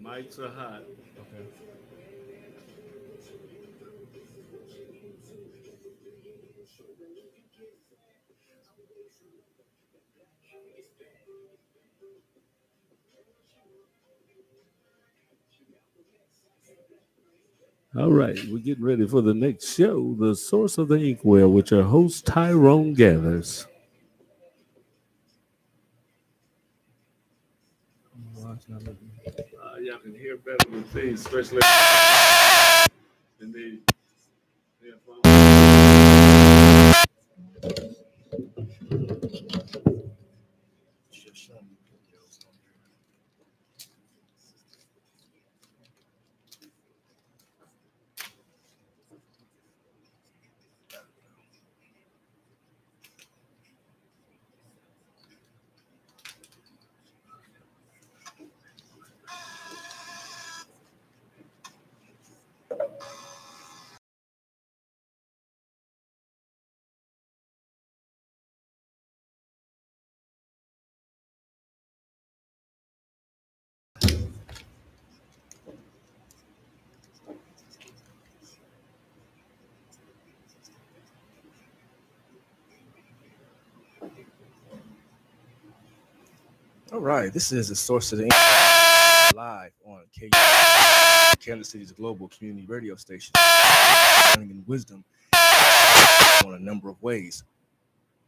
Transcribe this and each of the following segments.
Mics are hot. Okay. All right, we're getting ready for the next show, The Source of the Inkwell, with your host, Tyrone Gathers. Y'all can hear better with these, especially in the All right, this is the Source of the live on Kansas City's global community radio station, learning and wisdom on a number of ways.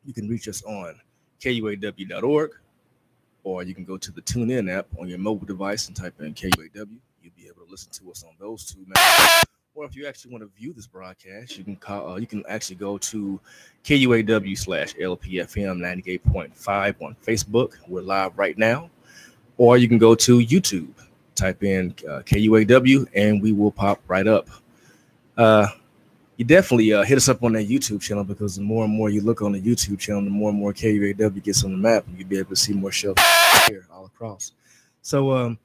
You can reach us on kuaw.org, or you can go to the TuneIn app on your mobile device and type in KUAW. You'll be able to listen to us on those two methods. Or if you actually want to view this broadcast, you can call. You can actually go to KUAW/LPFM 98.5 on Facebook. We're live right now. Or you can go to YouTube, type in KUAW, and we will pop right up. You definitely hit us up on that YouTube channel, because the more and more you look on the YouTube channel, the more and more KUAW gets on the map, and you'll be able to see more shows here all across. So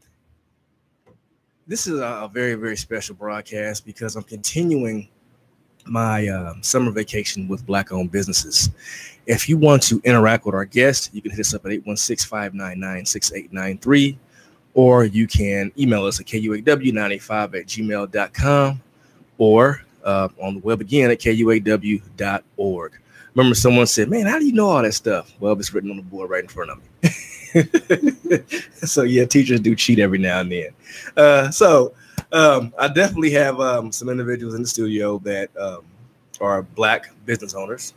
this is a very, very special broadcast because I'm continuing my summer vacation with Black-owned businesses. If you want to interact with our guests, you can hit us up at 816-599-6893, or you can email us at kuaw95@gmail.com, or on the web again at kuaw.org. Remember, someone said, "Man, how do you know all that stuff?" Well, it's written on the board right in front of me. So yeah, teachers do cheat every now and then. I definitely have some individuals in the studio that are Black business owners,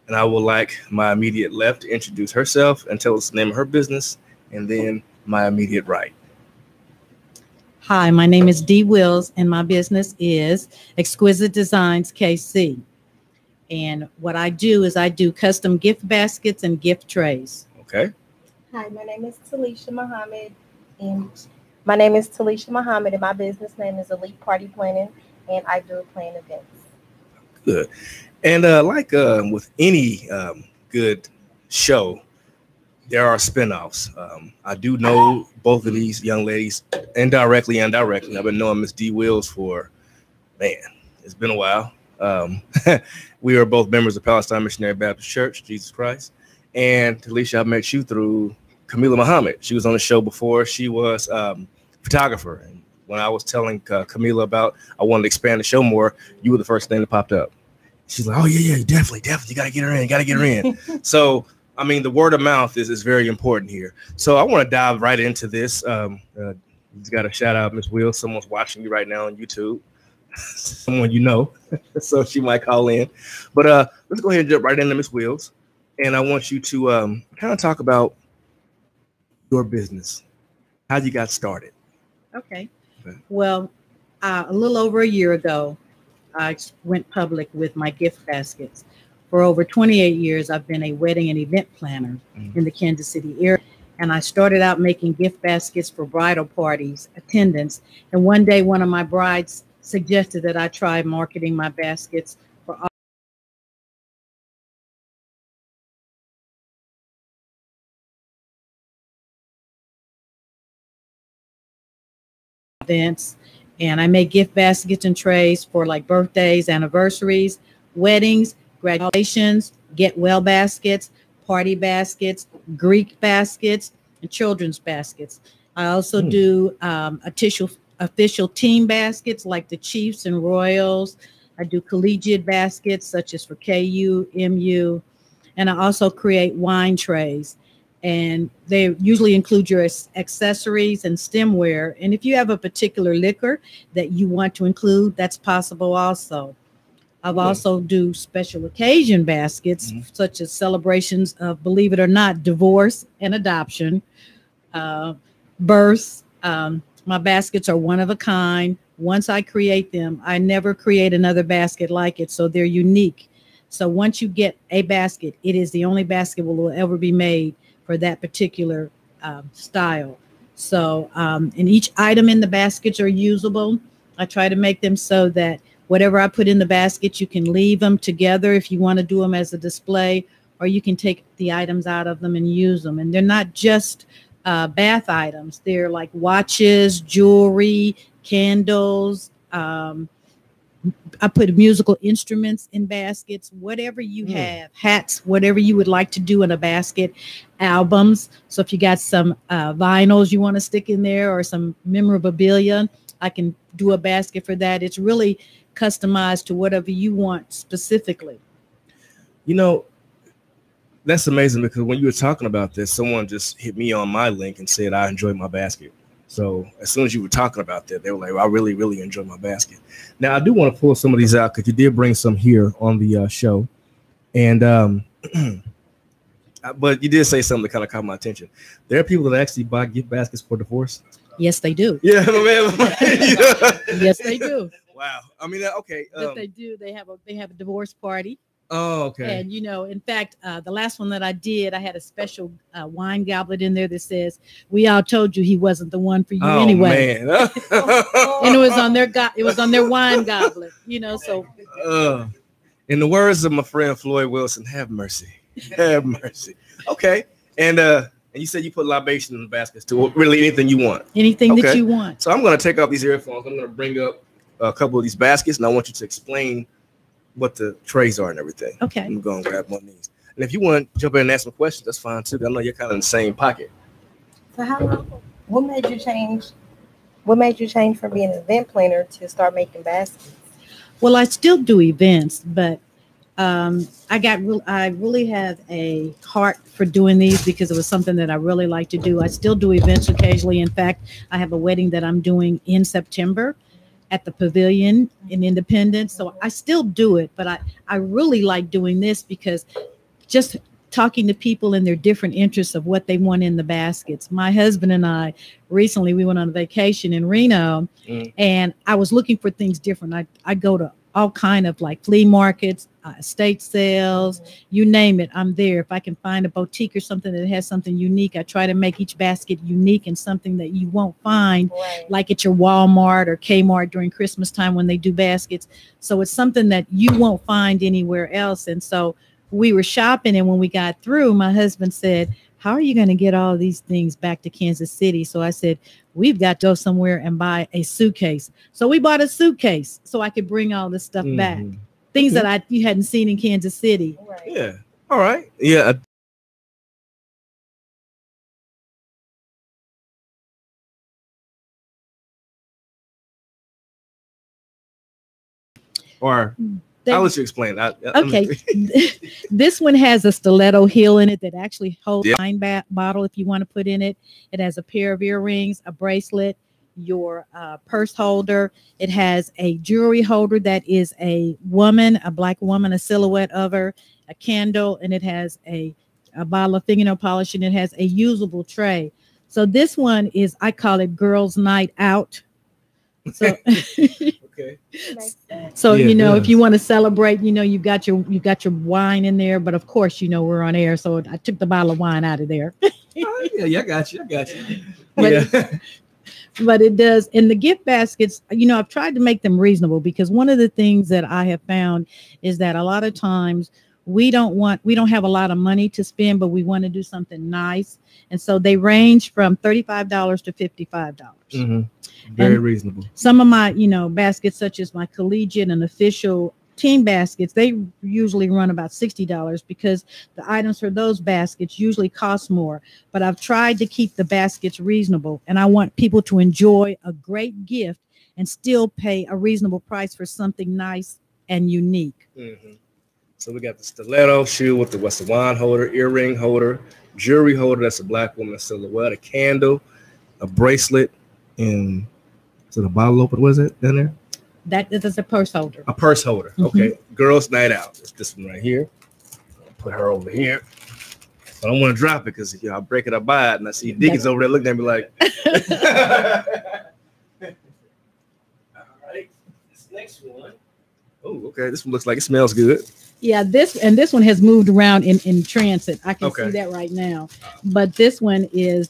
and I would like my immediate left to introduce herself and tell us the name of her business, and then my immediate right. Hi, my name is Dee Wills, and my business is Exquisite Designs KC. And what I do is I do custom gift baskets and gift trays. Okay. Hi, my name is Talisha Muhammad, and my business name is Elite Party Planning, and I do plan events. Good. And with any good show, there are spinoffs. I do know both of these young ladies indirectly and directly. I've been knowing Miss Dee Wills for, man, it's been a while. We are both members of Palestine Missionary Baptist Church, Jesus Christ. And Talisha, I met you through Camila Muhammad. She was on the show before. She was a photographer. And when I was telling Camila about I wanted to expand the show more, you were the first thing that popped up. She's like, "Oh, yeah, definitely. You got to get her in. So, I mean, the word of mouth is very important here. So I want to dive right into this. He's got to shout out Miss Wills. Someone's watching you right now on YouTube. Someone you know. So she might call in. But let's go ahead and jump right into Miss Wills. And I want you to kind of talk about your business, how you got started. Okay. Well, a little over a year ago, I went public with my gift baskets. For over 28 years, I've been a wedding and event planner in the Kansas City area. And I started out making gift baskets for bridal parties, attendants. And one day, one of my brides suggested that I try marketing my baskets for all events. And I make gift baskets and trays for like birthdays, anniversaries, weddings, graduations, get well baskets, party baskets, Greek baskets, and children's baskets. I also do official team baskets like the Chiefs and Royals. I do collegiate baskets such as for KU, MU, and I also create wine trays. And they usually include your accessories and stemware. And if you have a particular liquor that you want to include, that's possible also. I've also do special occasion baskets, such as celebrations of, believe it or not, divorce and adoption, uh, births. My baskets are one of a kind. Once I create them, I never create another basket like it. So they're unique. So once you get a basket, it is the only basket will ever be made for that particular style. So, and each item in the baskets are usable. I try to make them so that whatever I put in the basket, you can leave them together if you want to do them as a display, or you can take the items out of them and use them. And they're not just bath items. They're like watches, jewelry, candles. I put musical instruments in baskets, whatever you have, hats, whatever you would like to do in a basket, albums. So if you got some vinyls you want to stick in there or some memorabilia, I can do a basket for that. It's really customized to whatever you want specifically. You know, that's amazing because when you were talking about this, someone just hit me on my link and said, I enjoyed my basket. So as soon as you were talking about that, they were like, I really, really enjoyed my basket. Now, I do want to pull some of these out because you did bring some here on the show. And, but you did say something that kind of caught my attention. There are people that actually buy gift baskets for divorce. Yes, they do. Yeah, man. Yes, they do. Wow. I mean, okay. Yes, they do. They have a divorce party. Oh, okay. And, in fact, the last one that I did, I had a special wine goblet in there that says, "We all told you he wasn't the one for you anyway." Man. And it was on their wine goblet, so. In the words of my friend Floyd Wilson, have mercy. Have mercy. Okay. And you said you put libation in the baskets too. Really anything you want. Anything that you want. So I'm going to take off these earphones. I'm going to bring up a couple of these baskets, and I want you to explain what the trays are and everything. Okay. I'm going to grab one of these. And if you want to jump in and ask some questions, that's fine too. I know you're kind of in the same pocket. So what made you change? What made you change from being an event planner to start making baskets? Well, I still do events, but I really have a heart for doing these because it was something that I really like to do. I still do events occasionally. In fact, I have a wedding that I'm doing in September at the Pavilion in Independence. So I still do it, but I really like doing this because just talking to people and their different interests of what they want in the baskets. My husband and I recently, we went on a vacation in Reno and I was looking for things different. I go to all kind of like flea markets, estate sales, you name it, I'm there. If I can find a boutique or something that has something unique, I try to make each basket unique and something that you won't find like at your Walmart or Kmart during Christmas time when they do baskets. So it's something that you won't find anywhere else. And so we were shopping, and when we got through, my husband said, "How are you going to get all these things back to Kansas City?" So I said, "We've got to go somewhere and buy a suitcase." So we bought a suitcase so I could bring all this stuff back. Things that you hadn't seen in Kansas City. Right. Yeah. All right. Yeah. Or I'll let you explain that. Okay. This one has a stiletto heel in it that actually holds a wine bottle if you want to put in it. It has a pair of earrings, a bracelet, your purse holder. It has a jewelry holder that is a woman, a black woman, a silhouette of her, a candle, and it has a bottle of fingernail polish, and it has a usable tray. So this one is, I call it Girls Night Out. So okay. So if you want to celebrate, you got your wine in there, but of course, we're on air, so I took the bottle of wine out of there. Yeah, I got you. But it does. And the gift baskets, I've tried to make them reasonable because one of the things that I have found is that a lot of times we don't have a lot of money to spend, but we want to do something nice. And so they range from $35 to $55. Very reasonable. Some of my, baskets, such as my collegiate and official team baskets, they usually run about $60 because the items for those baskets usually cost more. But I've tried to keep the baskets reasonable, and I want people to enjoy a great gift and still pay a reasonable price for something nice and unique. Mm-hmm. So we got the stiletto shoe with the what's the wine holder, earring holder, jewelry holder. That's a black woman silhouette, a candle, a bracelet, and is it a bottle opener? What is it down there? That is a purse holder. A purse holder. Mhm. Okay. Girls' night out. It's this one right here. Put her over here. I don't want to drop it because I break it, I buy it, and I see Deacon's over there looking at me like. All right. This next one. Oh, okay. This one looks like it smells good. Yeah, this one has moved around in transit. I can Okay. see that right now. But this one is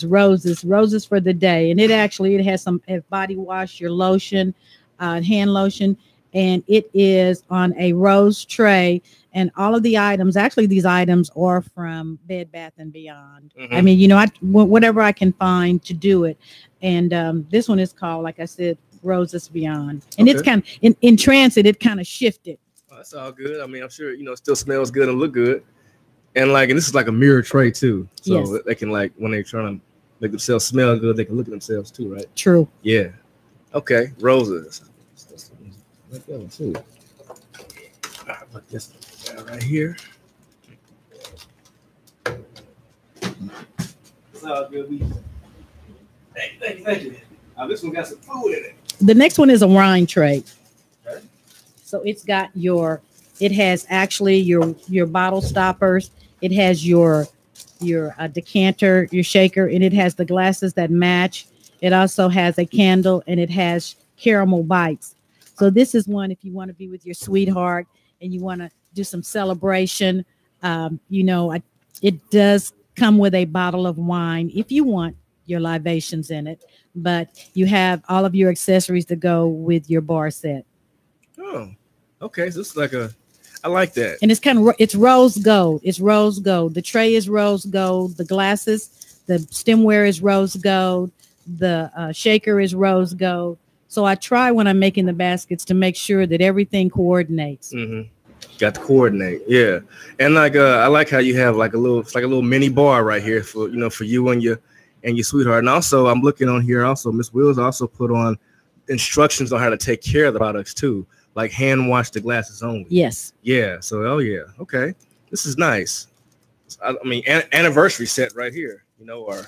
roses for the day, and it has some body wash, your lotion, hand lotion, and it is on a rose tray. And all of the items, actually, these items are from Bed Bath and Beyond. Mhm. I mean, whatever I can find to do it. And this one is called, like I said, Roses Beyond, and it's Okay. kind of in transit. It kind of shifted. Oh, that's all good. I mean, I'm sure it still smells good and look good. And this is like a mirror tray too. So Yes. they can when they're trying to make themselves smell good, they can look at themselves too, right? True. Yeah. Okay. Roses. Like that one too. Put this down right here. It's all good. Thank you. This one got some food in it. The next one is a wine tray. Okay. So it has actually your bottle stoppers. It has your decanter, your shaker, and it has the glasses that match. It also has a candle, and it has caramel bites. So this is one if you want to be with your sweetheart and you want to do some celebration. It does come with a bottle of wine if you want your libations in it, but you have all of your accessories to go with your bar set. Oh, okay. So it's I like that. And it's rose gold. It's rose gold. The tray is rose gold. The glasses, the stemware is rose gold. The shaker is rose gold. So I try when I'm making the baskets to make sure that everything coordinates. Mm-hmm. Got to coordinate, yeah. And I like how you have it's like a little mini bar right here for you and your sweetheart. And also I'm looking on here. Also, Miss Wills also put on instructions on how to take care of the products too, like hand wash the glasses only. Yes. Yeah. So okay, this is nice. I mean, anniversary set right here. Or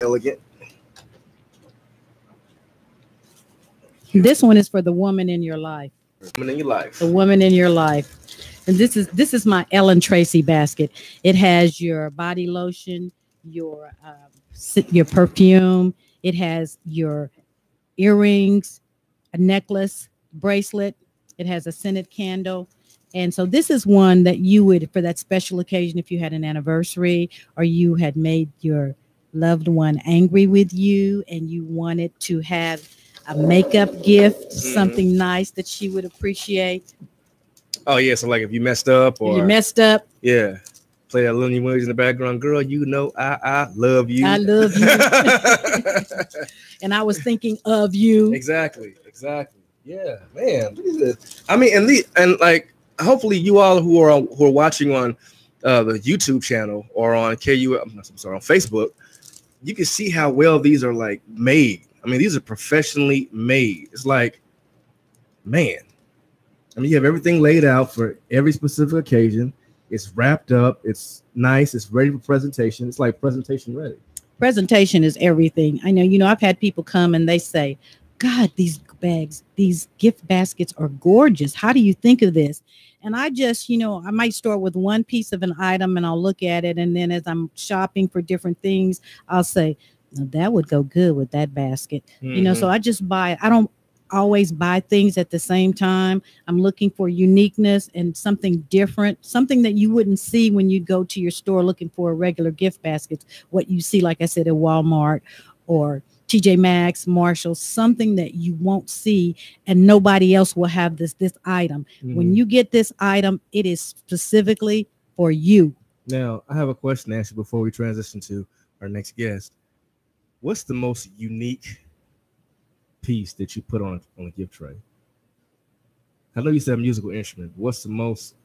elegant. This one is for the woman in your life. Woman in your life. The woman in your life. And this is my Ellen Tracy basket. It has your body lotion, your perfume. It has your earrings, a necklace, bracelet. It has a scented candle. And so this is one that you would, for that special occasion, if you had an anniversary or you had made your loved one angry with you and you wanted to have a makeup gift, something nice that she would appreciate. Oh yeah, so if you messed up or yeah, play that Looney Tunes in the background, girl. I love you. I love you, and I was thinking of you. Exactly. Yeah, man. Look at this. I mean, hopefully you all who are watching on the YouTube channel or on on Facebook, you can see how well these are made. I mean, these are professionally made. It's man. I mean, you have everything laid out for every specific occasion. It's wrapped up. It's nice. It's ready for presentation. It's like presentation ready. Presentation is everything. I know, I've had people come and they say, God, these gift baskets are gorgeous. How do you think of this? And I just, I might start with one piece of an item and I'll look at it. And then as I'm shopping for different things, I'll say, that would go good with that basket. So I just buy it. I don't always buy things at the same time. I'm looking for uniqueness and something different, something that you wouldn't see when you go to your store looking for a regular gift basket. What you see, like I said, at Walmart or TJ Maxx, Marshalls, something that you won't see and nobody else will have this item. When you get this item, it is specifically for you. Now, I have a question to ask you before we transition to our next guest. What's the most unique piece that you put on a gift tray? I know you said a musical instrument. What's the most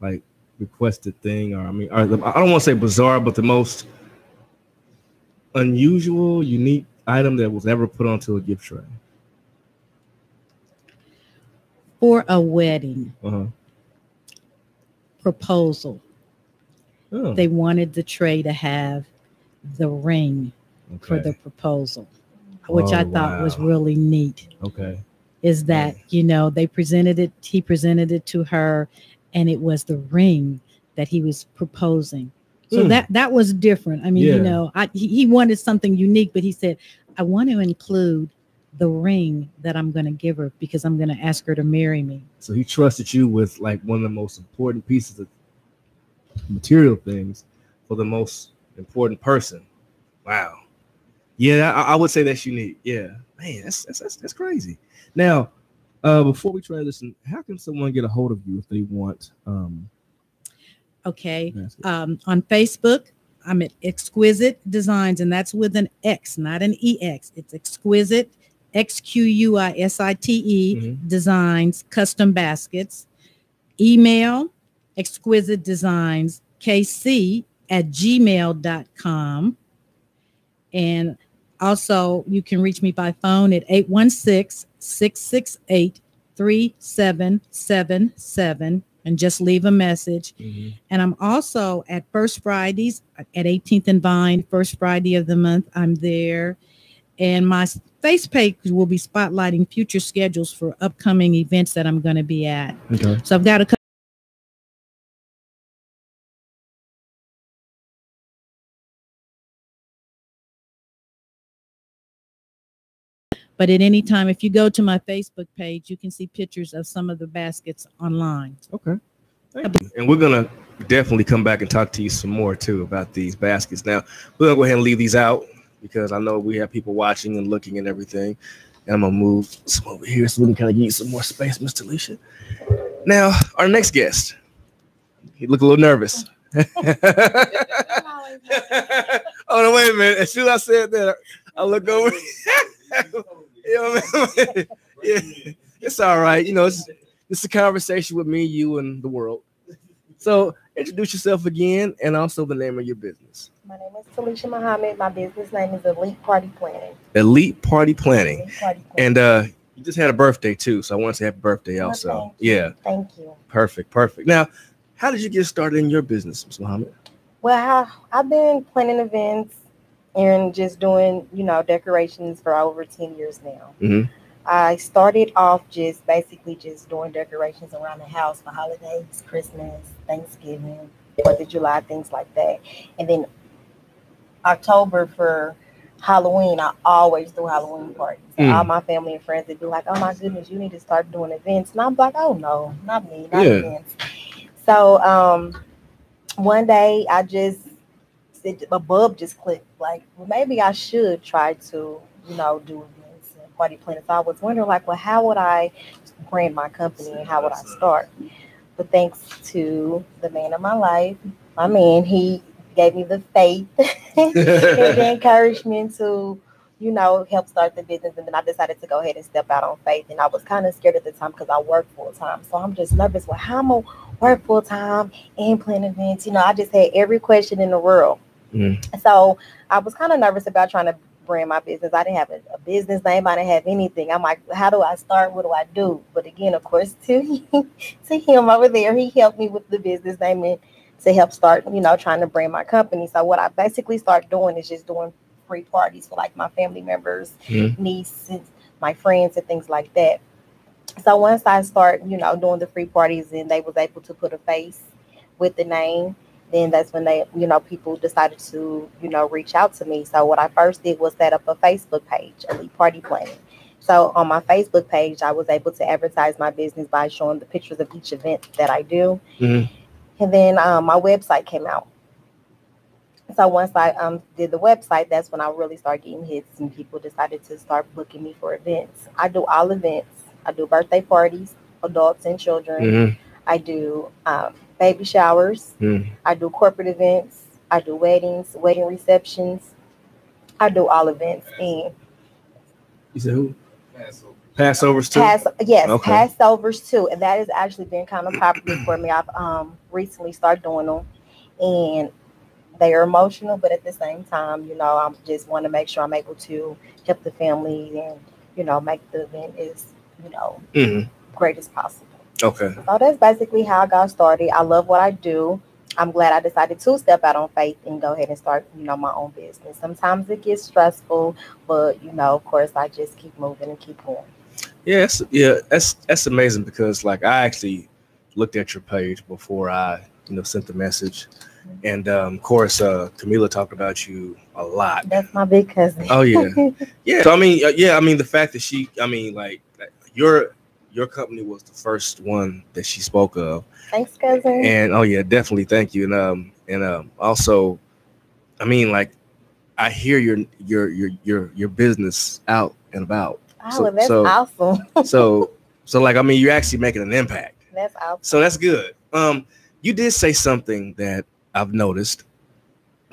like requested thing, or I mean, I don't want to say bizarre, but the most unusual, unique item that was ever put onto a gift tray? For a wedding Uh-huh. proposal, Oh, they wanted the tray to have the ring for the okay. proposal, which Oh, I thought was wow. really neat. Okay. Is that, Man. they presented it, he presented it to her, and it was the ring that he was proposing. So Hmm. that was different. I mean, Yeah. he wanted something unique, but he said, I want to include the ring that I'm going to give her because I'm going to ask her to marry me. So he trusted you with like one of the most important pieces of material things for the most important person. Wow. Yeah, I would say that's unique. Yeah, man, that's crazy. Now, before we transition, how can someone get a hold of you if they want? Okay. Baskets? On Facebook, I'm at Exquisite Designs, and that's with an X, not an EX. It's Exquisite, XQUISITE Mhm. Designs, Custom Baskets. Email Exquisite Designs KC at gmail.com. And also, you can reach me by phone at 816-668-3777 and just leave a message. Mhm. And I'm also at First Fridays at 18th and Vine, first Friday of the month. I'm there. And my face page will be spotlighting future schedules for upcoming events that I'm going to be at. Okay. So I've got a But at any time, if you go to my Facebook page, you can see pictures of some of the baskets online. Okay. Thank you. And we're gonna definitely come back and talk to you some more too about these baskets. Now we're gonna go ahead and leave these out because I know we have people watching and looking and everything. And I'm gonna move some over here so we can kind of give you some more space, Mr. Alicia. Now, our next guest. He look a little nervous. Oh no, wait a minute. As soon as I said that, I look over. Man. Yeah, it's all right. It's a conversation with me, you, and the world. So introduce yourself again and also the name of your business. My name is Talisha Muhammad. My business name is Elite Party Planning. Elite Party Planning. Elite Party And Planning. you just had a birthday too, so I want to say happy birthday Well, also. thank you. Yeah, Thank you. perfect. Now, how did you get started in your business, Ms. Muhammad? Well, I've been planning events and just doing, decorations for over 10 years now. Mm-hmm. I started off just basically just doing decorations around the house for holidays, Christmas, Thanksgiving, 4th of July, things like that. And then October for Halloween, I always do Halloween parties. So all my family and friends would be like, "Oh my goodness, you need to start doing events." And I'm like, "Oh no, not me, not Yeah. events." So one day I just a bulb just clicked. Like, well, maybe I should try to, do events and party planning. So I was wondering, like, well, how would I brand my company and how would I start? But thanks to the man of my life, my man, he gave me the faith and the encouragement to, help start the business. And then I decided to go ahead and step out on faith. And I was kind of scared at the time because I work full time. So I'm just nervous. Well, how am I work full time and plan events? I just had every question in the world. So I was kind of nervous about trying to brand my business. I didn't have a business name. I didn't have anything. I'm like, how do I start? What do I do? But again, of course, to him over there, he helped me with the business name and to help start, trying to brand my company. So what I basically start doing is just doing free parties for like my family members, nieces, my friends, and things like that. So once I start, doing the free parties and they was able to put a face with the name, then that's when they, people decided to, reach out to me. So what I first did was set up a Facebook page, Elite Party Planning. So on my Facebook page, I was able to advertise my business by showing the pictures of each event that I do. And then my website came out. So once I did the website, that's when I really started getting hits and people decided to start booking me for events. I do all events. I do birthday parties, adults and children. I do baby showers. Mm. I do corporate events. I do weddings, wedding receptions. I do all events and You said who? Passovers too. yes, Okay. Passovers too, and that has actually been kind of popular for me. I've recently started doing them, and they are emotional, but at the same time, I just want to make sure I'm able to help the family and make the event as you know Hmm. great as possible. Okay. So that's basically how I got started. I love what I do. I'm glad I decided to step out on faith and go ahead and start, my own business. Sometimes it gets stressful, but of course, I just keep moving and keep going. Yeah, that's amazing because like I actually looked at your page before I sent the message, and of course Camila talked about you a lot. That's my big cousin. Oh yeah, yeah. So I mean, yeah, I mean the fact that I mean, like your company was the first one that she spoke of, Thanks, cousin. and oh yeah, definitely thank you, and also, I mean, like I hear your business out and about, Oh, so well, that's awesome. so so like I mean, you're actually making an impact, That's awesome. so that's good. You did say something that I've noticed.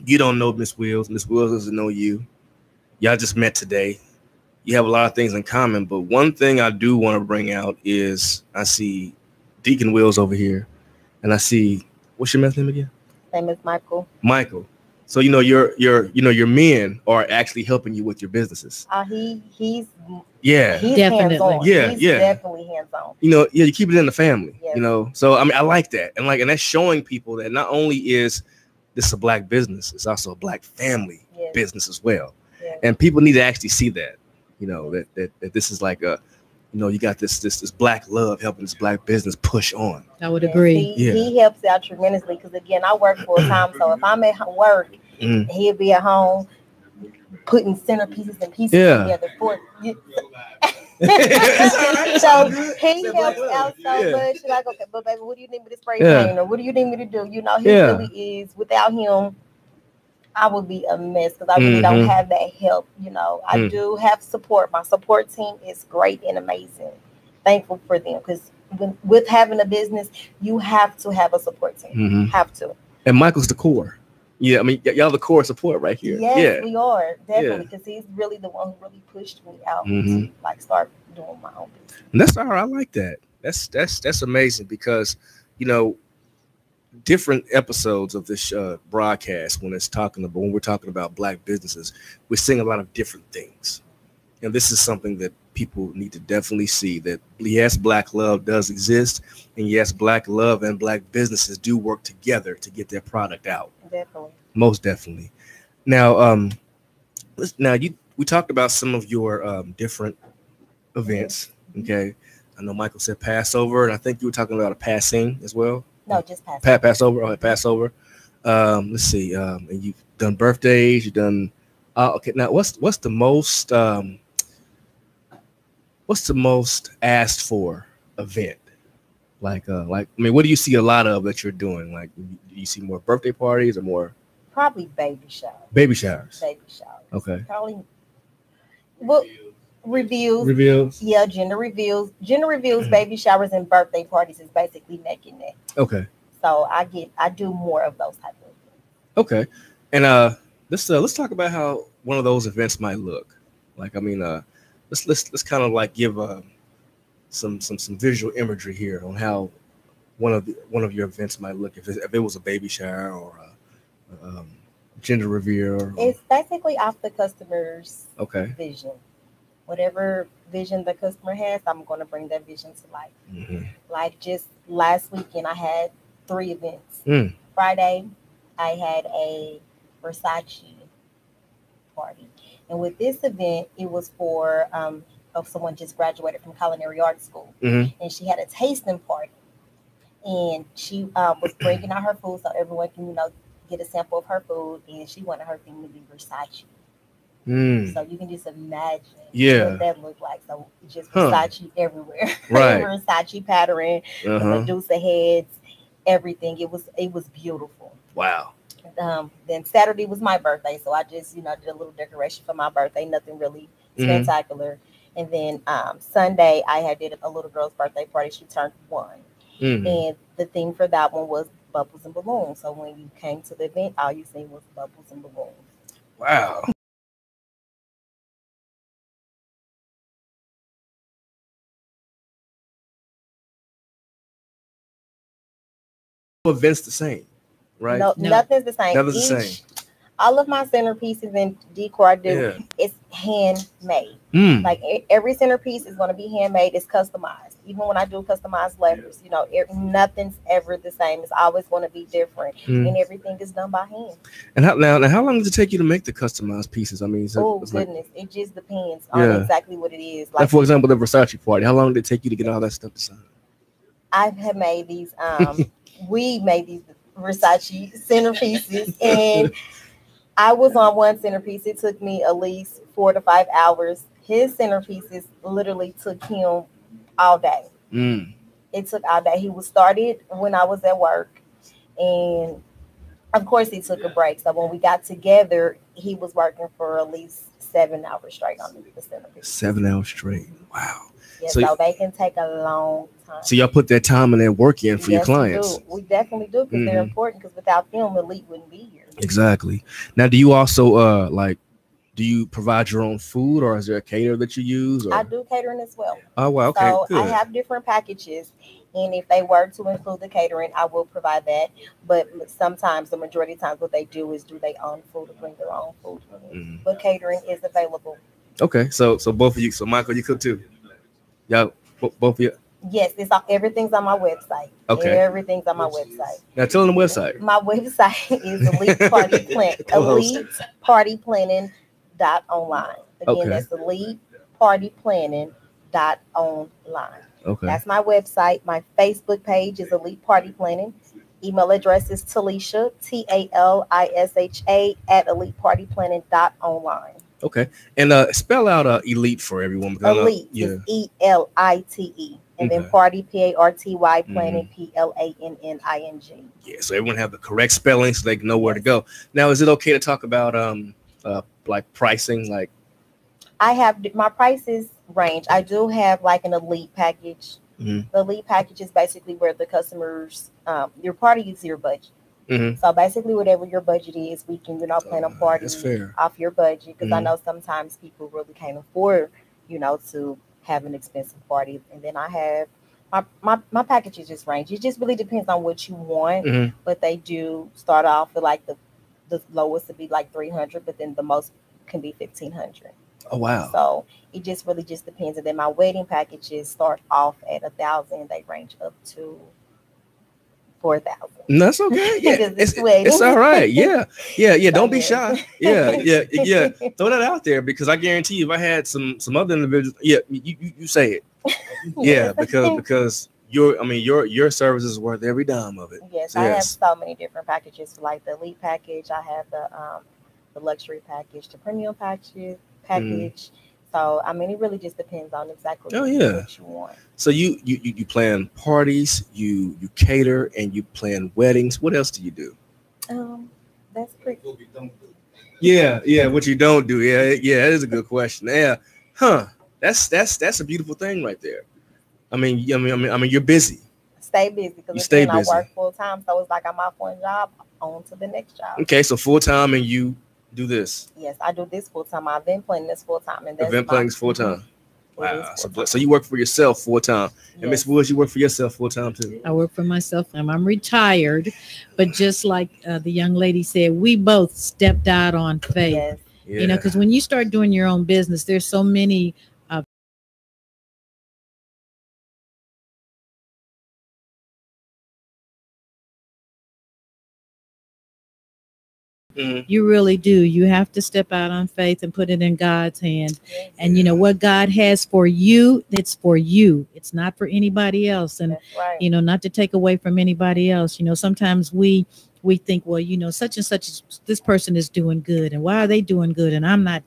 You don't know Miss Wills. Miss Wills doesn't know you. Y'all just met today. You have a lot of things in common, but one thing I do want to bring out is I see Deacon Wills over here, and I see what's your man's name again? Name is Michael. Michael. So your men are actually helping you with your businesses. Yeah, Yeah, he's hands Definitely. on. Yeah, He's yeah. definitely hands on. Yeah, you keep it in the family. Yes. So I mean, I like that, and that's showing people that not only is this a black business, it's also a black family Yes. business as well, Yes. and people need to actually see that. That this is like a you got this black love helping this black business push on. I would Yes. agree. He helps out tremendously because again, I work full time. So if I'm at work, Mm. he'll be at home putting centerpieces and pieces Yeah. together for you. It's So all good. he It's black helps love. out so Yeah. much. Like, okay, but baby, what do you need me to spray Yeah. paint or what do you need me to do? He Yeah. really is. Without him, I would be a mess because I really don't have that help. I do have support. My support team is great and amazing. Thankful for them because with having a business, you have to have a support team. Mhm. Have to. And Michael's the core. Yeah, I mean, y'all the core support right here. Yes, Yeah. we are definitely Yeah. because he's really the one who really pushed me out Mhm. to start doing my own business. And that's all right. I like that. That's amazing because you know different episodes of this broadcast when we're talking about black businesses, we're seeing a lot of different things, and this is something that people need to definitely see that yes, black love does exist, and yes, black love and black businesses do work together to get their product out. Definitely. Most definitely. Now, you we talked about some of your different events. Okay, I know Michael said Passover, and I think you were talking about a passing as well. No, just pass. Passover. Oh, Passover. Let's see. And you've done birthdays. You've done. Okay. Now, what's the most asked for event? Like I mean, what do you see a lot of that you're doing? Like, do you see more birthday parties or more Probably baby showers. baby showers? Baby showers. Okay. Probably. Well, reviews. Reveals. Yeah, gender reveals, baby showers, and birthday parties is basically neck and neck. Okay. So I do more of those type of things. Okay. And let's talk about how one of those events might look. Like I mean let's kind of like give some visual imagery here on how one of your events might look if it was a baby shower or a gender reveal. It's basically off the customer's Okay. vision. Whatever vision the customer has, I'm going to bring that vision to life. Mm-hmm. Like just last weekend, I had 3 events. Mm. Friday, I had a Versace party. And with this event, it was for of someone just graduated from culinary arts school. Mm-hmm. And she had a tasting party. And she was bringing out her food so everyone can, get a sample of her food. And she wanted her thing to be Versace. Mm. So you can just imagine Yeah. what that looked like. So just Huh. Versace everywhere. Right. Versace pattern, the Uh-huh. Medusa heads, everything. It was beautiful. Wow. Then Saturday was my birthday, so I just did a little decoration for my birthday. Nothing really Mhm. spectacular. And then Sunday I had did a little girl's birthday party. She turned 1, Mm. and the theme for that one was bubbles and balloons. So when you came to the event, all you seen was bubbles and balloons. Wow. Events the same, right? No, No. nothing's the same. Nothing's the same. All of my centerpieces and decor I do, Yeah. it's handmade. Mm. Like every centerpiece is going to be handmade. It's customized. Even when I do customized letters, nothing's ever the same. It's always going to be different, Mm. and everything is done by hand. And how long does it take you to make the customized pieces? I mean, Oh it's like, goodness, it just depends on yeah. exactly what it is. Like for example, the Versace party. How long did it take you to get all that stuff designed? I have made these. We made these Versace centerpieces, and I was on one centerpiece. It took me at least 4 to 5 hours. His centerpieces literally took him all day. Mm. It took all day. He was started when I was at work, and of course he took a break. So when we got together, he was working for at least 7 hours straight on the centerpiece. 7 hours straight. Wow. Yeah, So- so they can take a long time. So y'all put that time and that work in for your clients. We do. We definitely do because they're Mhm. important. Because without them, Elite wouldn't be here. Exactly. Now, do you also do you provide your own food, or is there a caterer that you use? Or? I do catering as well. Oh, well, okay, So good. I have different packages, and if they were to include the catering, I will provide that. But sometimes, the majority of times, what they do is do their own food or bring their own food. Mhm. But catering is available. Okay, so both of you. So Michael, you cook too. Y'all, both of you. Yes, everything's on my website. Okay. Everything's on my website. Now tell them the website. My website is Elite Party Plan. Elite Party Planning .online. Again, Okay. that's Elite Party Planning .online. Okay. That's my website. My Facebook page is Elite Party Planning. Email address is Talisha, TALISHA at elitepartyplanning.online. Okay. And spell out elite for everyone. Because Elite yeah. is ELITE. And then Okay. party, PARTY, planning, PLANNING. Yeah. So everyone have the correct spelling so they can know where to go. Now, is it okay to talk about like pricing? Like, I have my prices range. I do have like an elite package. Mhm. The elite package is basically where the customers, your party is your budget. Mhm. So basically, whatever your budget is, we can plan a party that's fair. off your budget. Because I Mhm. know sometimes people really can't afford, to have an expensive party. And then I have my packages just range. It just really depends on what you want. Mhm. But they do start off with like the lowest would be like 300, but then the most can be 1,500. Oh wow. So it just really just depends. And then my wedding packages start off at 1,000. They range up to 4,000. That's okay. Yeah, Because it's all right. Yeah. Don't be yes. shy. Yeah. Throw that out there because I guarantee you, if I had some other individuals, you say it. Yeah, because your service is worth every dime of it. Yes, So, I have yes. so many different packages, like the elite package. I have the luxury package, the premium package. So it really just depends on exactly Oh, yeah. what you want. So you plan parties, you cater, and you plan weddings. What else do you do? That's pretty. Yeah. What you don't do? Yeah. That is a good question. Yeah. Huh. That's a beautiful thing right there. I mean, you're busy. Stay busy You because stay again, busy. I work full time, so it's like I'm off one job, on to the next job. Okay, so full time, and you do this. Yes, I do this full time. I've been planning this full time, and that's Event planning is full time. It Wow. is So, full-time. so you work for yourself full time. And Yes. Miss Woods, you work for yourself full time too. I work for myself. I'm retired, but just like the young lady said, we both stepped out on faith. Yes. Yeah. Because when you start doing your own business, there's so many Mhm. you really do. You have to step out on faith and put it in God's hand. Yes. And what God has for you, it's for you. It's not for anybody else. And That's right. not to take away from anybody else. Sometimes we think, well, such and such, this person is doing good, and why are they doing good, and I'm not,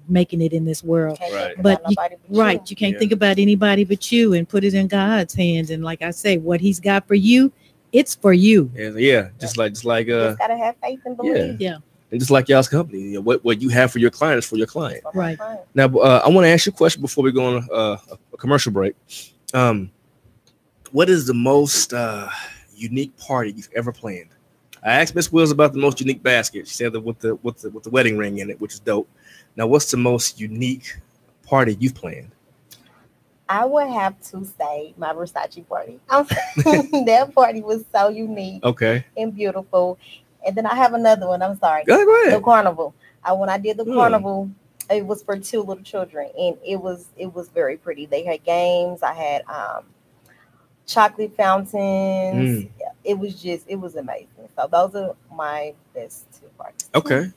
making it in this world. Can't Right. think But about nobody but Right, you can't Yeah. think about anybody but you, and put it in God's hands. And like I say, what He's got for you, it's for you. Yeah. Just like You just gotta have faith and believe. Yeah, and just like y'all's company, what you have for your client is for your client. For my Right. client. Now, I want to ask you a question before we go on a commercial break. What is the most unique party you've ever planned? I asked Miss Wills about the most unique basket. She said that with the wedding ring in it, which is dope. Now, what's the most unique party you've planned? I would have to say my Versace party. That party was so unique Okay. and beautiful. And then I have another one. I'm sorry. Go The ahead. carnival. When I did the Hmm. carnival, it was for two little children, and it was very pretty. They had games. I had chocolate fountains. Mm. It was amazing. So those are my best two parties. Okay.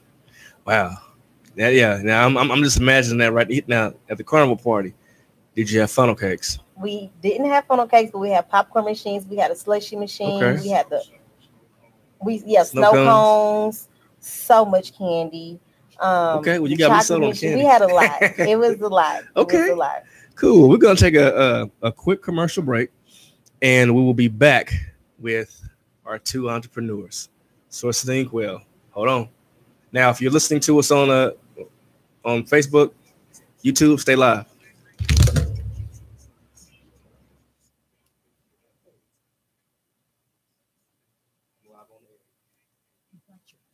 Wow. Yeah. Now I'm just imagining that right now at the carnival party. Did you have funnel cakes? We didn't have funnel cakes, but we had popcorn machines. We had a slushy machine. Okay. We had Snow snow cones. cones. So much candy. Okay. Well, The you got me chocolate sold on machine. candy. We had a lot. It was a lot. It Okay. was a lot. Cool. We're gonna take a quick commercial break, and we will be back with our two entrepreneurs. Source of the Inkwell. Hold on. Now, if you're listening to us on Facebook, YouTube, stay live.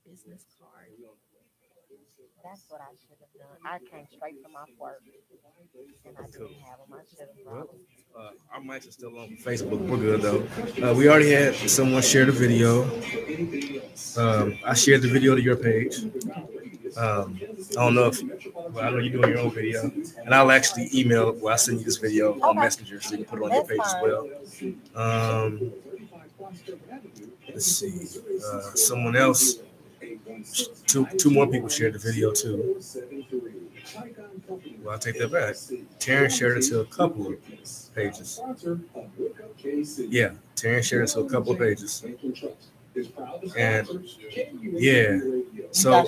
Business card. That's what I should have done. I came straight from off work and I didn't have them. I should have brought them. Our mics are still on Facebook. We're good though. We already had someone share the video. I shared the video to your page. I don't know I know you're doing your own video, and I'll actually email. Well, I'll send you this video on Okay. Messenger so you can put it on your That's page as fine. well. Let's see. Someone else. Two more people shared the video too. Well, I'll take that back. Terrence shared it to a couple of pages. Yeah, Terrence shared it to a couple of pages. And yeah, so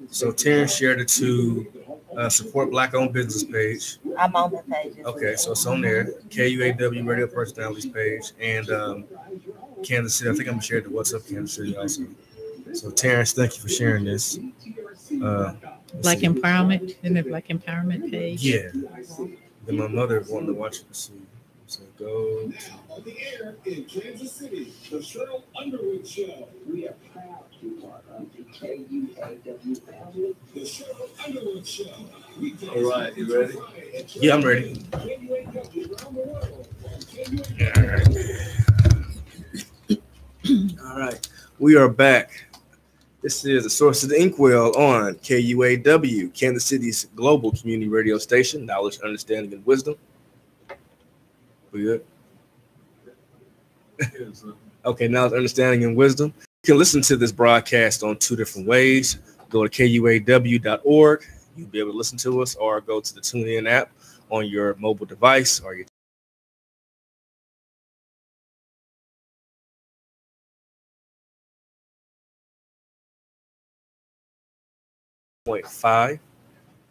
so Terrence shared it to support Black-owned business page. I'm on the page. Okay, so it's on there. KUAW Radio Personalities page and Kansas City. I think I'm gonna share the What's Up Kansas City also. So Terrence, thank you for sharing this. Black Empowerment, in the Black Empowerment page. Yeah. Then my mother wanted to watch it to see. So go. On the air in Kansas City, the Cheryl Underwood Show. We are proud to be part of the KUAW family. The Cheryl Underwood Show. All right, you ready? Yeah, I'm ready. All right. We are back. This is the Source of the Inkwell on KUAW, Kansas City's global community radio station. Knowledge, understanding, and wisdom. We good? Okay, knowledge, understanding, and wisdom. You can listen to this broadcast on two different ways. Go to KUAW.org. You'll be able to listen to us, or go to the TuneIn app on your mobile device or your 0.5,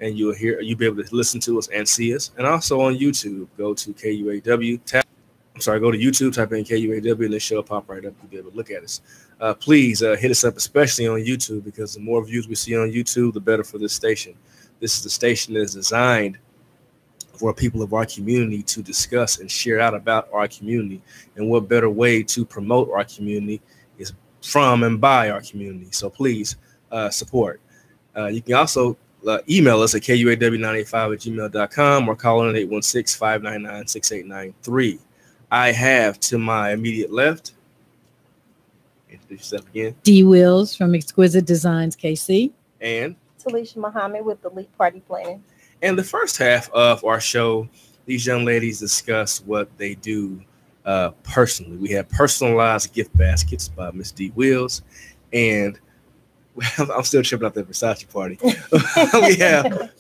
and you'll be able to listen to us and see us. And also on YouTube, go to KUAW. Go to YouTube, type in KUAW, and the show will pop right up. You'll be able to look at us. Please hit us up, especially on YouTube, because the more views we see on YouTube, the better for this station. This is a station that is designed for people of our community to discuss and share out about our community. And what better way to promote our community is from and by our community. So please support. You can also email us at kuaw985@gmail.com or call in at 816-599-6893. I have to my immediate left, introduce yourself again, D. Wills from Exquisite Designs KC. and Talisha Muhammad with the Leap Party Planning. in the first half of our show, these young ladies discuss what they do personally. We have personalized gift baskets by Miss D. Wills, and I'm still tripping out that Versace party. We have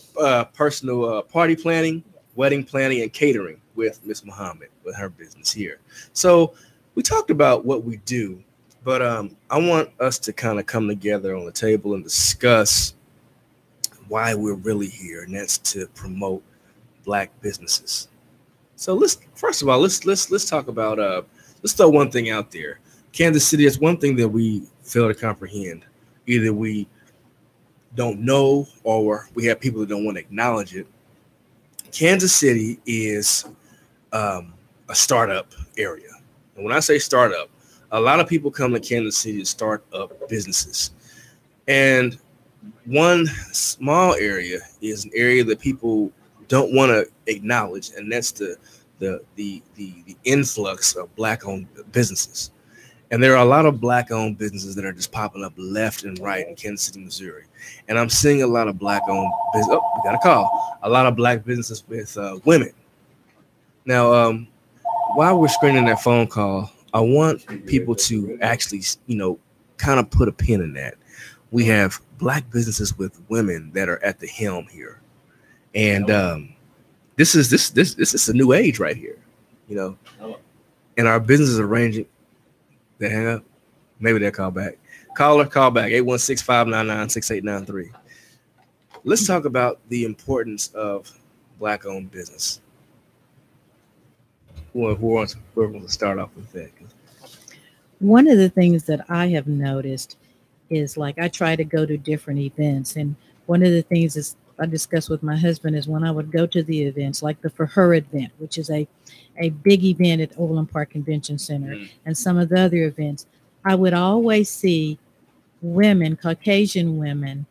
personal party planning, wedding planning, and catering with Miss Muhammad with her business here. So we talked about what we do, but I want us to kind of come together on the table and discuss why we're really here, and that's to promote Black businesses. So let's talk about let's throw one thing out there. Kansas City is one thing that we fail to comprehend. Either we don't know or we have people that don't want to acknowledge it. Kansas City is a startup area. And when I say startup, A lot of people come to Kansas City to start up businesses. And one small area is an area that people don't want to acknowledge, and that's the influx of black owned businesses. And there are a lot of black owned businesses that are just popping up left and right in Kansas City, Missouri. And I'm seeing a lot of black owned business. Oh, we got a call. A lot of black businesses with women. Now, while we're screening that phone call, I want people to actually, kind of put a pin in that. We have black businesses with women that are at the helm here, and this is a new age right here, you know. And our businesses are ranging. They hang up. Maybe they'll call back. Caller, call back 816-599-6893. Let's talk about the importance of black-owned business. Who wants to start off with that? One of the things that I have noticed is like I try to go to different events, and one of the things is I discussed with my husband is when I would go to the events, like the For Her event, which is a big event at Overland Park Convention Center, and some of the other events, I would always see women, Caucasian women,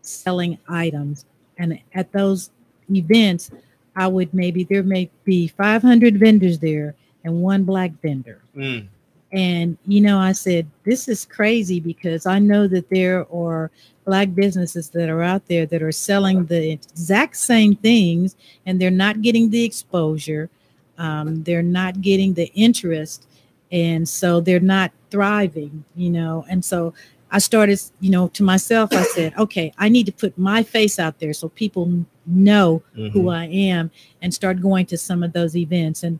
selling items. And at those events, there may be 500 vendors there and one black vendor. Mm. And, I said, this is crazy because I know that there are black businesses that are out there that are selling the exact same things and they're not getting the exposure. They're not getting the interest. And so they're not thriving, And so I started, to myself, I said, okay, I need to put my face out there so people know who I am and start going to some of those events. And,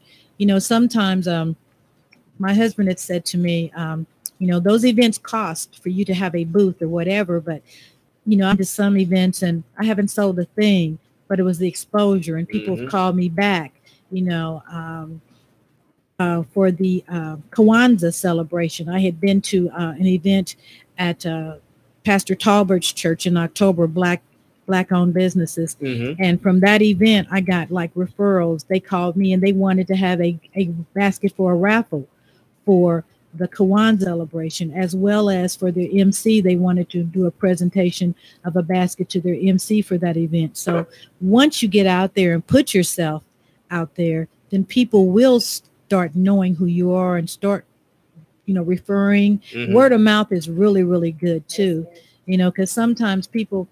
sometimes, my husband had said to me, those events cost for you to have a booth or whatever, but, to some events and I haven't sold a thing, but it was the exposure and people have called me back, for the Kwanzaa celebration. I had been to an event at Pastor Talbert's church in October, black owned businesses. And from that event, I got like referrals. They called me and they wanted to have a basket for a raffle for the Kwanzaa celebration, as well as for their MC. They wanted to do a presentation of a basket to their MC for that event. So once you get out there and put yourself out there, then people will start knowing who you are and start, referring. Word of mouth is really, really good too, because sometimes people,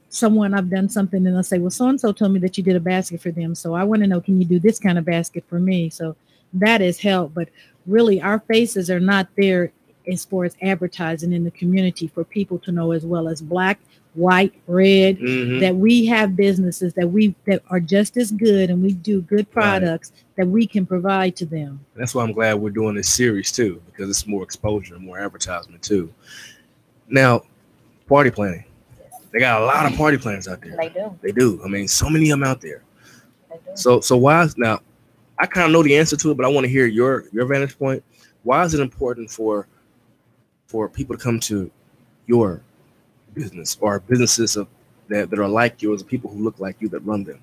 someone I've done something and they'll say, well, so and so told me that you did a basket for them. So I want to know, can you do this kind of basket for me? So that has helped. But really, our faces are not there as far as advertising in the community for people to know, as well as black, white, red, that we have businesses that are just as good and we do good products that we can provide to them. That's why I'm glad we're doing this series too, because it's more exposure, more advertisement too. Now, party planning. They got a lot of party planners out there. They do. They do. I mean, so many of them out there. They do. So why is now? I kind of know the answer to it, but I want to hear your vantage point. Why is it important for people to come to your business or businesses that are like yours, people who look like you that run them?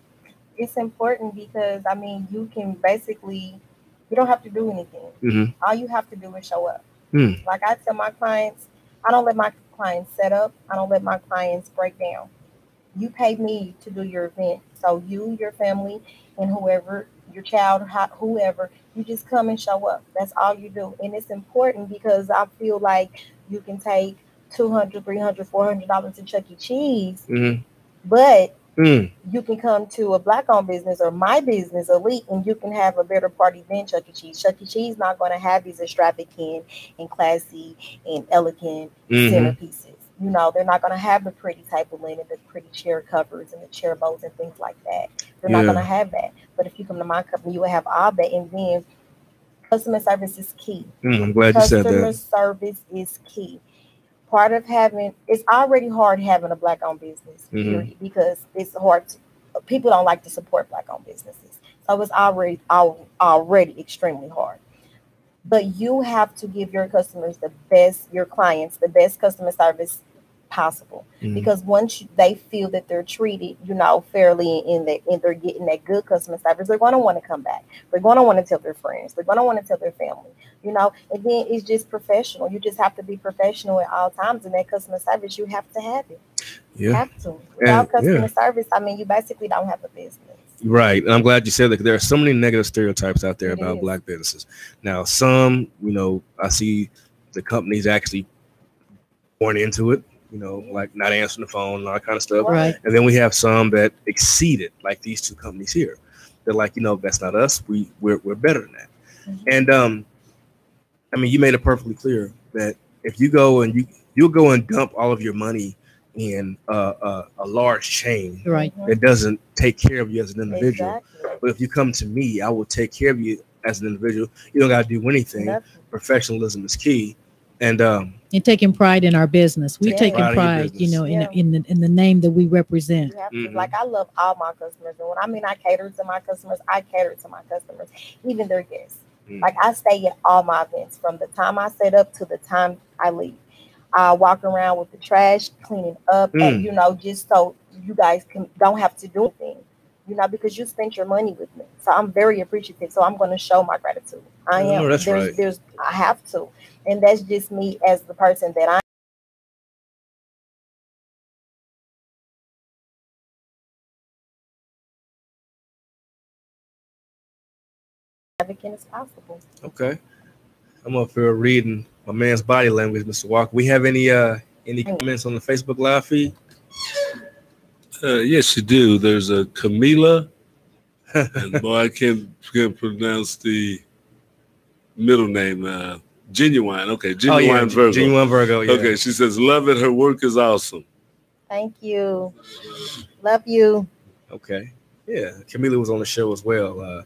It's important because you can basically, you don't have to do anything. All you have to do is show up. Like I tell my clients, I don't let my clients set up. I don't let my clients break down. You pay me to do your event. So you, your family, and whoever, your child, whoever, you just come and show up. That's all you do. And it's important because I feel like you can take $200, $300, $400 to Chuck E. Cheese, but you can come to a black-owned business or my business, Elite, and you can have a better party than Chuck E. Cheese. Chuck E. Cheese not going to have these extravagant and classy and elegant centerpieces. They're not going to have the pretty type of linen, the pretty chair covers and the chair bows and things like that. They're not going to have that. But if you come to my company, you will have all that. And then customer service is key. I'm glad you said that. Customer service is key. Part of it's already hard having a black-owned business, period, because it's hard. People don't like to support black-owned businesses. So it's already extremely hard. But you have to give your customers your clients, the best customer service possible. Because once they feel that they're treated, fairly, and they're getting that good customer service, they're going to want to come back. They're going to want to tell their friends. They're going to want to tell their family. And then it's just professional. You just have to be professional at all times, and that customer service, you have to have it. Yeah. You have to. Without customer service, I mean, you basically don't have a business. Right. And I'm glad you said that, because there are so many negative stereotypes out there about Black businesses. Now, some, I see the companies actually going into it, like not answering the phone and all that kind of stuff. Right. And then we have some that exceed it, like these two companies here. They're like, that's not us. We're better than that. And I mean, you made it perfectly clear that if you go and you'll go and dump all of your money in a large chain, Right, that doesn't take care of you as an individual. Exactly. But if you come to me, I will take care of you as an individual. You don't got to do anything. Nothing. Professionalism is key. And taking pride in our business. We're Yeah. taking Pride in your pride, business. in the name that we represent. You have to. Mhm. Like, I love all my customers, and when I mean I cater to my customers, I cater to my customers, even their guests. Like, I stay at all my events from the time I set up to the time I leave. I walk around with the trash, cleaning up, and just so you guys don't have to do anything, because you spent your money with me. So I'm very appreciative. So I'm going to show my gratitude. I am. that's right. I have to, and that's just me as the person that I. Advocate as possible. Okay. I'm up here reading my man's body language, Mr. Walker. We have any comments on the Facebook Live feed? Yes, you do. There's a Camila, and boy, I can't pronounce the middle name. Genuine. Okay, Genuine Virgo. Genuine Virgo, yeah. Okay, she says, love it. Her work is awesome. Thank you. Love you. Okay. Yeah, Camila was on the show as well.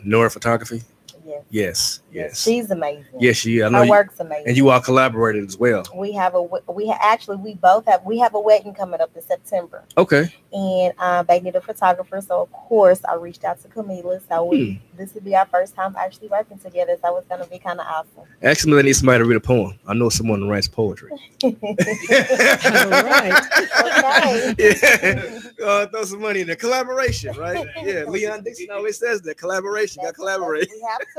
Nora Photography. Yes. Yes. She's amazing. Yes, I know Her work's amazing. And you all collaborated as well. We have a wedding coming up in September. Okay. And they need a photographer, so of course I reached out to Camila. So this would be our first time actually working together, so it's gonna be kind of awesome. Actually, they need somebody to read a poem. I know someone who writes poetry. All right. Okay. Yeah. Throw some money in there. Collaboration, right? Yeah. Leon Dixon always says that. Collaboration. Got to collaborate. We have to.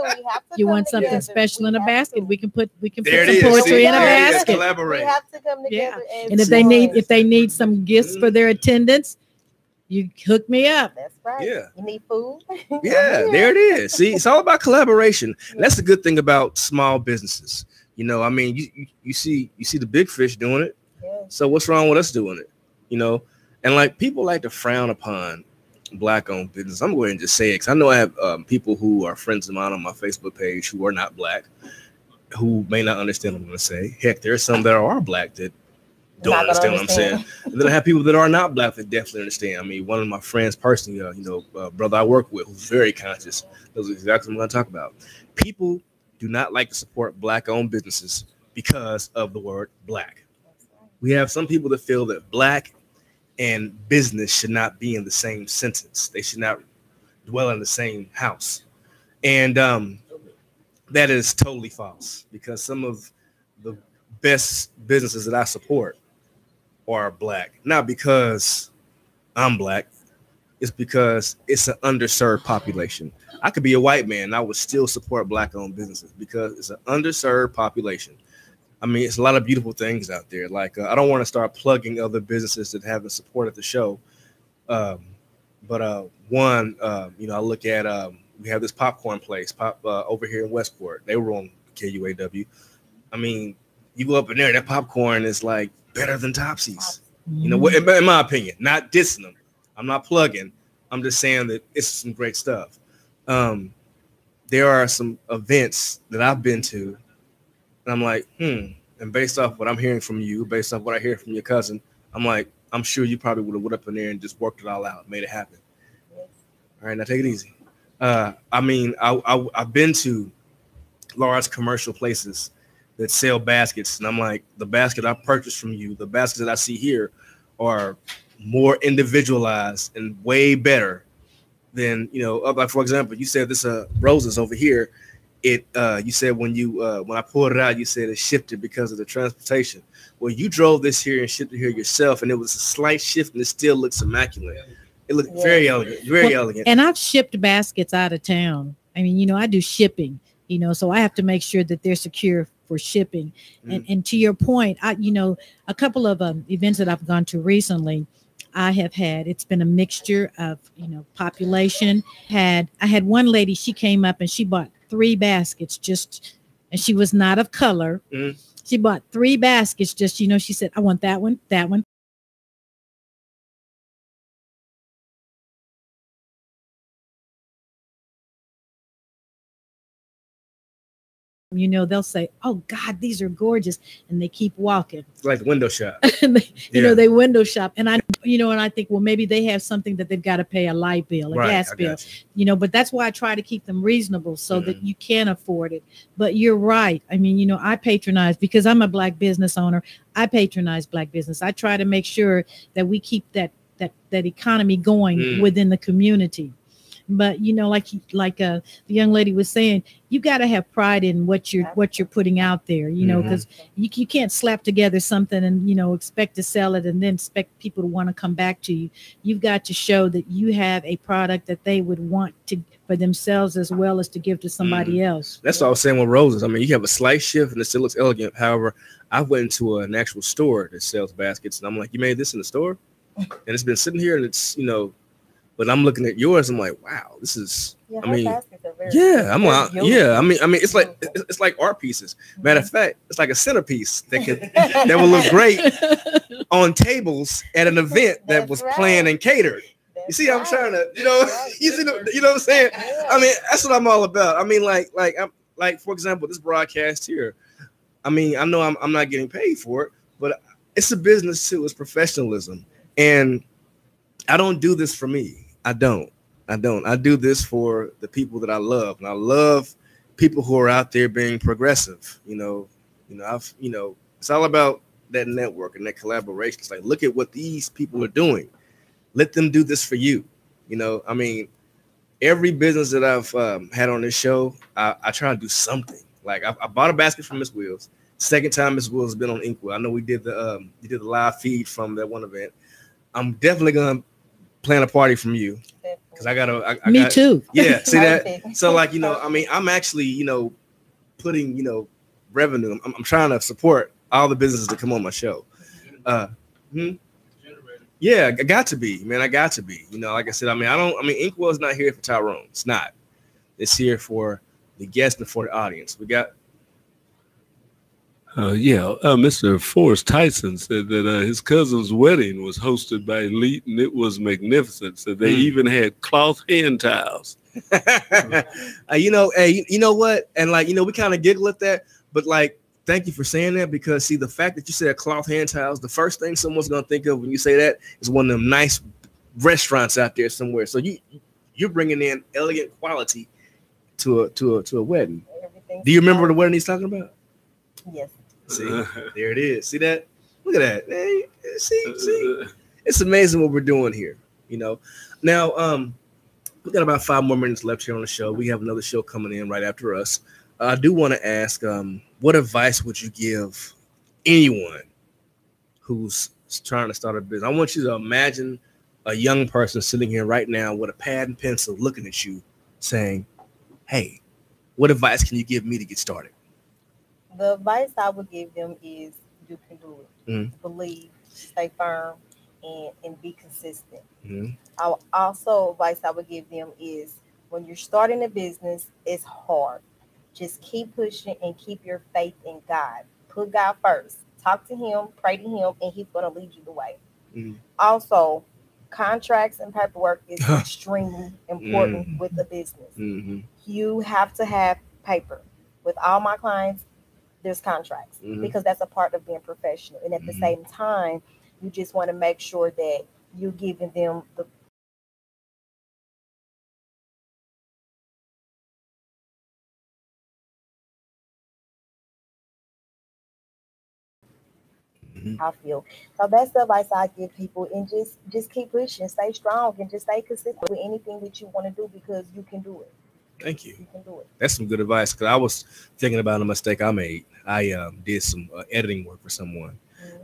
You come want something together. special in a have basket? to. We can put There some it is. poetry See? in a There it is. basket. Collaborate. We have to come together. And if they need some gifts for their attendance, you hook me up. That's right. Yeah. You need food. Yeah, there it is. See, it's all about collaboration. And that's the good thing about small businesses. I mean, you see the big fish doing it. Yeah. So what's wrong with us doing it? And like, people like to frown upon Black-owned business. I'm going to just say it, because I know I have people who are friends of mine on my Facebook page who are not Black, who may not understand what I'm going to say. Heck, there are some that are Black that don't understand what I'm saying. And then I have people that are not Black that definitely understand. I mean, one of my friends personally, brother I work with, who's very conscious, knows exactly what I'm going to talk about. People do not like to support Black-owned businesses because of the word Black. We have some people that feel that Black and business should not be in the same sentence. They should not dwell in the same house. And that is totally false, because some of the best businesses that I support are Black. Not because I'm Black, it's because it's an underserved population. I could be a white man and I would still support Black-owned businesses because it's an underserved population. I mean, it's a lot of beautiful things out there. Like, I don't want to start plugging other businesses that haven't supported the show. But one, I look at, we have this popcorn place over here in Westport. They were on KUAW. I mean, you go up in there, that popcorn is like better than Topsy's. In my opinion, not dissing them. I'm not plugging. I'm just saying that it's some great stuff. There are some events that I've been to, and I'm like, and based off what I'm hearing from you, based off what I hear from your cousin, I'm like, I'm sure you probably would have went up in there and just worked it all out, made it happen. All right, now take it easy. I mean, I've been to large commercial places that sell baskets, and I'm like, the basket I purchased from you, the baskets that I see here are more individualized and way better than, like, for example, you said this roses over here. it you said when I pulled it out, you said it shifted because of the transportation. Well, you drove this here and shipped it here yourself, and it was a slight shift, and it still looks immaculate. It looked very elegant, very elegant. And I've shipped baskets out of town. I mean, I do shipping, so I have to make sure that they're secure for shipping. And to your point, a couple of events that I've gone to recently, it's been a mixture of, population. I had one lady, she came up and she bought 3 baskets and she was not of color. She bought 3 baskets she said, I want that one, that one. They'll say, oh God, these are gorgeous. And they keep walking. It's like the window shop. They window shop. And I think, well, maybe they have something that they've got to pay a light bill, a gas bill, but that's why I try to keep them reasonable so that you can afford it. But you're right. I mean, I patronize because I'm a Black business owner. I patronize Black business. I try to make sure that we keep that economy going within the community. But like the young lady was saying, you got to have pride in what you're putting out there, because you can't slap together something and expect to sell it and then expect people to want to come back to you. You've got to show that you have a product that they would want to for themselves as well as to give to somebody else. That's what I was saying with roses. I mean, you have a slight shift and it still looks elegant. However, I went into an actual store that sells baskets and I'm like, you made this in the store? And it's been sitting here and it's, but I'm looking at yours. I'm like, wow, this is. Yeah, I mean, I'm like, yeah. I mean, it's like art pieces. Matter of fact, it's like a centerpiece that will look great on tables at an event that was planned and catered. You see, I'm trying to, you know what I'm saying? Yeah. I mean, that's what I'm all about. I mean, like for example, this broadcast here. I mean, I know I'm not getting paid for it, but it's a business too. It's professionalism, and I don't do this for me. I don't. I do this for the people that I love, and I love people who are out there being progressive. It's all about that network and that collaboration. It's like, look at what these people are doing. Let them do this for you. I mean, every business that I've had on this show, I try to do something. Like I bought a basket from Miss Wills. Second time Miss Wills has been on Inkwood. I know we did the live feed from that one event. I'm definitely gonna plan a party from you because I gotta. Me too. Yeah, see that. So like I mean, I'm actually putting revenue. I'm trying to support all the businesses that come on my show. Yeah, I got to be, man. I got to be. Like I said, I mean, Inkwell's not here for Tyrone. It's not. It's here for the guests and for the audience. We got. Mr. Forrest Tyson said that his cousin's wedding was hosted by Elite and it was magnificent. So they even had cloth hand towels. You know what? And we kind of giggle at that, but thank you for saying that because see, the fact that you said cloth hand towels, the first thing someone's gonna think of when you say that is one of them nice restaurants out there somewhere. So you're bringing in elegant quality to a wedding. Do you remember the wedding he's talking about? Yes. See, there it is. See that? Look at that. Hey, see, it's amazing what we're doing here. Now we got about 5 more minutes left here on the show. We have another show coming in right after us. I do want to ask, what advice would you give anyone who's trying to start a business? I want you to imagine a young person sitting here right now with a pad and pencil looking at you saying, hey, what advice can you give me to get started? The advice I would give them is you can do it. Believe, stay firm, and be consistent. Advice I would give them is when you're starting a business, it's hard. Just keep pushing and keep your faith in God. Put God first. Talk to him, pray to him, and he's going to lead you the way. Also, contracts and paperwork is extremely important with a business. You have to have paper. With all my clients, there's contracts because that's a part of being professional. And at the same time, you just want to make sure that you're giving them the I feel. So that's the advice I give people, and just keep pushing, stay strong, and just stay consistent with anything that you want to do because you can do it. Thank you. You can do it. That's some good advice because I was thinking about a mistake I made. I did some editing work for someone,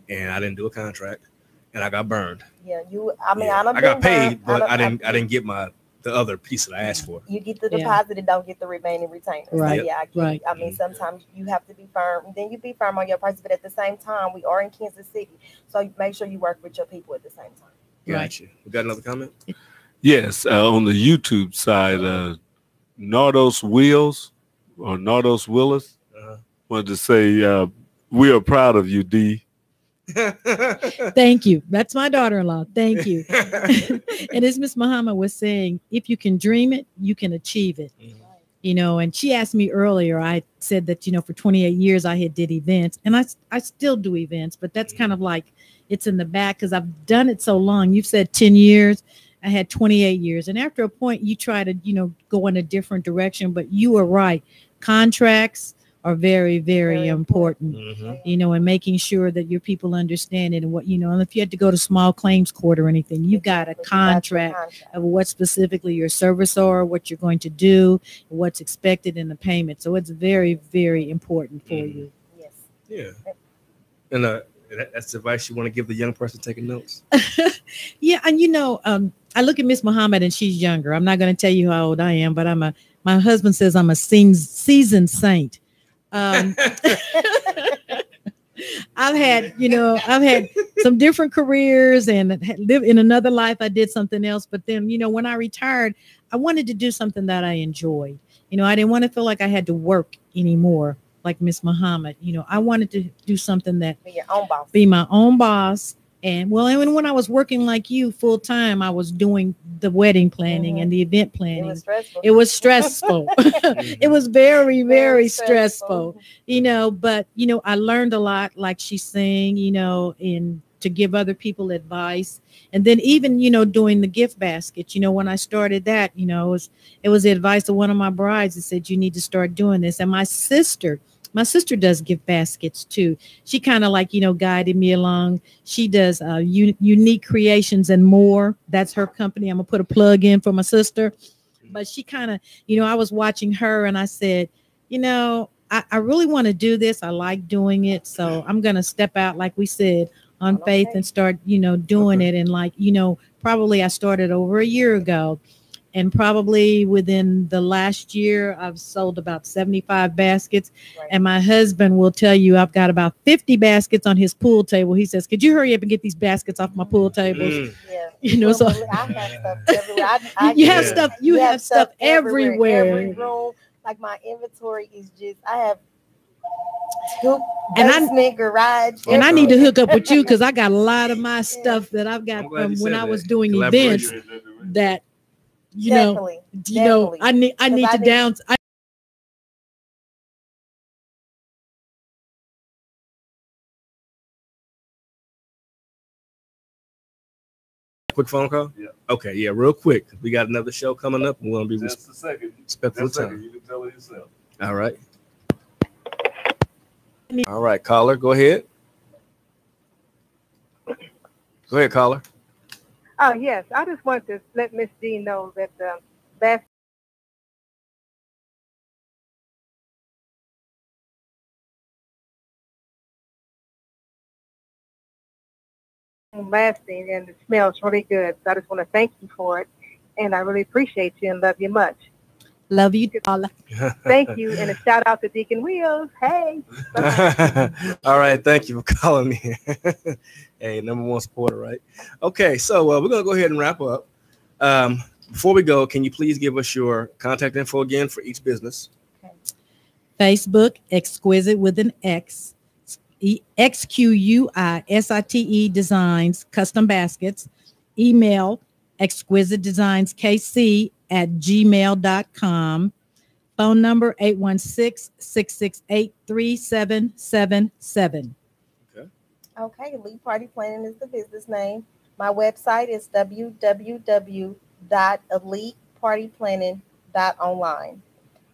and I didn't do a contract, and I got burned. Yeah, I got paid, but I didn't get the other piece that I asked for. You get the deposit and don't get the remaining retainer. Right. So, yeah, I get it. I mean, sometimes you have to be firm. Then you be firm on your prices, but at the same time, we are in Kansas City, so make sure you work with your people at the same time. Gotcha. We got another comment? Yes, on the YouTube side, Nardos Wheels or Nardos Willis wanted to say we are proud of you, D. Thank you. That's my daughter-in-law. Thank you. And as Miss Muhammad was saying, if you can dream it, you can achieve it. And she asked me earlier, I said that, for 28 years I did events, and I still do events, but that's kind of like it's in the back because I've done it so long. You've said 10 years. I had 28 years. And after a point, you try to, go in a different direction, but you are right. Contracts are very, very important, and making sure that your people understand it and what, and if you had to go to small claims court or anything, you got a contract of what specifically your service are, what you're going to do, what's expected in the payment. So it's very, very important for you. Yes. Yeah. And that's the advice you want to give the young person taking notes. Yeah. And, I look at Miss Muhammad and she's younger. I'm not going to tell you how old I am, but my husband says I'm a seasoned saint. I've had some different careers and lived in another life. I did something else. But then, when I retired, I wanted to do something that I enjoyed. I didn't want to feel like I had to work anymore like Miss Muhammad. I wanted to do something that be my own boss. And when I was working like you full time, I was doing the wedding planning and the event planning. It was stressful. It was very, very stressful, but, I learned a lot, like she's saying, and to give other people advice. And then even, doing the gift basket, when I started that, it was the advice of one of my brides that said, you need to start doing this. And my sister does gift baskets too. She kind of guided me along. She does Unique Creations and More. That's her company. I'm gonna put a plug in for my sister. But she kind of, I was watching her and I said, I really want to do this. I like doing it. So I'm going to step out, like we said, on faith and start, doing it. And probably I started over a year ago. And probably within the last year, I've sold about 75 baskets. Right. And my husband will tell you I've got about 50 baskets on his pool table. He says, could you hurry up and get these baskets off my pool tables? Yeah. So I have stuff everywhere. You have stuff everywhere. Every room. Like my inventory is just, I have basement, garage. And I need to hook up with you because I got a lot of my stuff that I've got from when I was doing events that, Definitely. I need to down. Quick phone call? Yeah. Okay, yeah, real quick. We got another show coming up. We want to be just a second. Respectful time. You can tell it yourself. All right. All right, caller, go ahead. Go ahead, caller. Oh, yes. I just want to let Miss D know that the best lasting and it smells really good. So I just want to thank you for it. And I really appreciate you and love you much. Love you, Paula. Thank you. And a shout out to Deacon Wheels. Hey. All right. Thank you for calling me. Hey, number one supporter, right? Okay. So we're going to go ahead and wrap up. Before we go, can you please give us your contact info again for each business? Facebook, Exquisite with an X. XQUISITE Designs Custom Baskets. Email exquisitedesignkc@gmail.com. Phone number 816-668-3777. Okay, Elite Party Planning is the business name. My website is www.elitepartyplanning.online.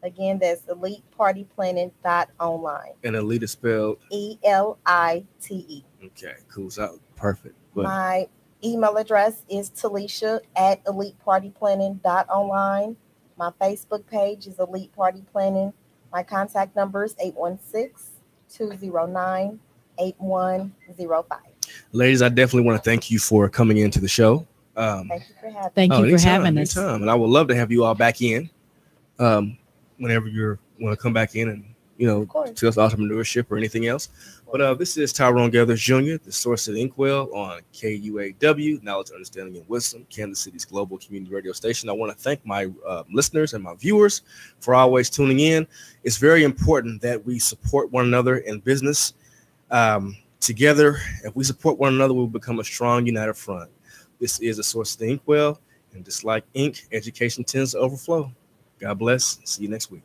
Again, that's elitepartyplanning.online. And Elite is spelled ELITE. Okay, cool. So perfect. My email address is Talisha@elitepartyplanning.online. My Facebook page is Elite Party Planning. My contact number is 816-209-8105. Ladies, I definitely want to thank you for coming into the show. Thank you for having me. Thank you for having us. Anytime. And I would love to have you all back in whenever you want to come back in and, discuss entrepreneurship or anything else. But this is Tyrone Gathers Jr., the source of the Inkwell on KUAW, Knowledge, Understanding, and Wisdom, Kansas City's global community radio station. I want to thank my listeners and my viewers for always tuning in. It's very important that we support one another in business. Together, if we support one another, we'll become a strong, united front. This is a source of the Inkwell, and just like ink, education tends to overflow. God bless. See you next week.